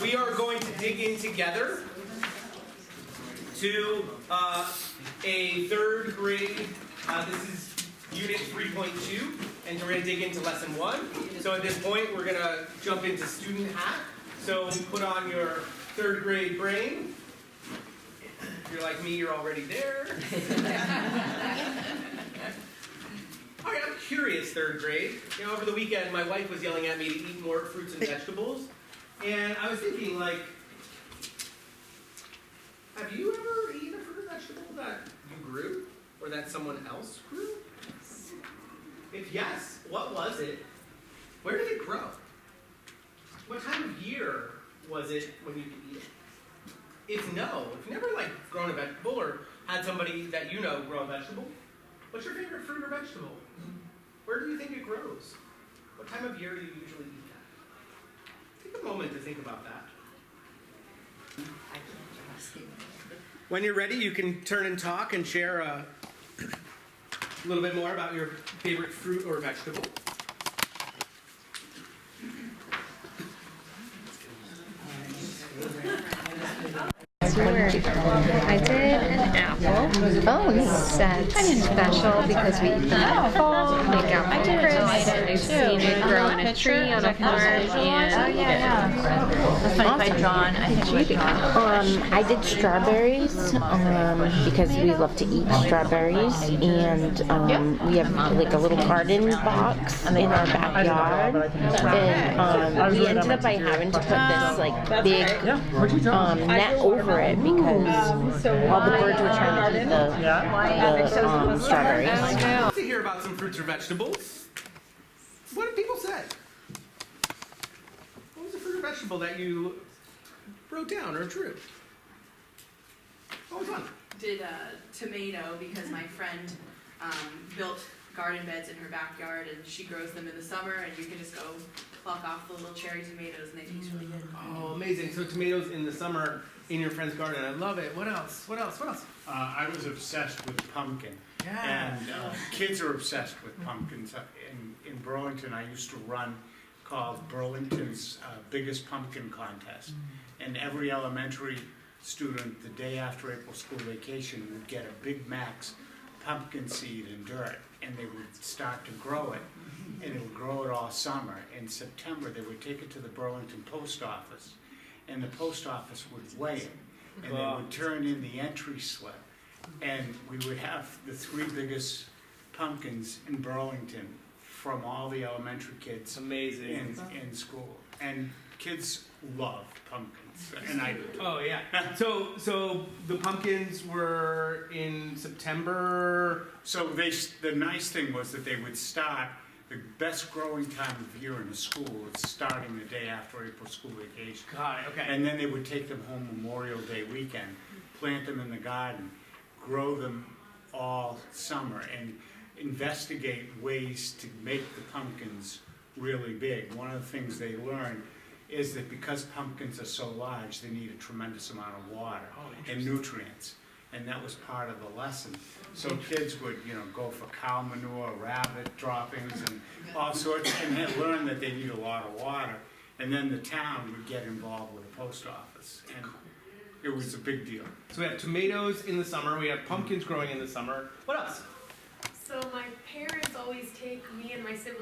We are going to dig in together to a third grade, this is unit 3.2, and we're going to dig into lesson 1. So at this point, we're going to jump into student hack. So put on your third grade brain. If you're like me, you're already there. All right, I'm curious, third grade. You know, over the weekend, my wife was yelling at me to eat more fruits and vegetables. And I was thinking, like, have you ever eaten a fruit or vegetable that you grew or that someone else grew? If yes, what was it? Where did it grow? What time of year was it when you could eat it? If no, if you've never like grown a vegetable or had somebody that you know grow a vegetable, what's your favorite fruit or vegetable? Where do you think it grows? What time of year do you usually eat that? Take a moment to think about that. When you're ready, you can turn and talk and share a little bit more about your favorite fruit or vegetable. I did an apple. Oh, nice. That's special because we eat them in fall, make apple crisp. I've seen it grow in a tree on a farm. That's funny by John. I think it was John. I did strawberries because we love to eat strawberries, and we have like a little garden box in our backyard, and we ended up by having to put this like big net over it because all the birds were trying to eat the strawberries. I'd love to hear about some fruits or vegetables. What did people say? What was a fruit or vegetable that you wrote down or drew? What was one? Did tomato because my friend built garden beds in her backyard and she grows them in the summer and you can just go pluck off the little cherry tomatoes and they taste really good. Oh, amazing. So tomatoes in the summer in your friend's garden. I love it. What else? What else? What else? I was obsessed with pumpkin. Yeah. And kids are obsessed with pumpkins. In Burlington, I used to run called Burlington's Biggest Pumpkin Contest. And every elementary student, the day after April school vacation, would get a Big Max pumpkin seed and dirt. And they would start to grow it. And it would grow it all summer. In September, they would take it to the Burlington post office. And the post office would weigh it. And they would turn in the entry slip. And we would have the 3 biggest pumpkins in Burlington from all the elementary kids Amazing. in school. And kids loved pumpkins. And I did. Oh yeah. So the pumpkins were in September. So the nice thing was that they would start, the best growing time of year in the school was starting the day after April school vacation. Got it. Okay. And then they would take them home Memorial Day weekend, plant them in the garden, grow them all summer, and investigate ways to make the pumpkins really big. One of the things they learned is that because pumpkins are so large, they need a tremendous amount of water and nutrients. And that was part of the lesson. So kids would, go for cow manure, rabbit droppings, and all sorts, and they learn that they need a lot of water. And then the town would get involved with the post office, and it was a big deal. So we have tomatoes in the summer. We have pumpkins growing in the summer. What else? So my parents always take me and my siblings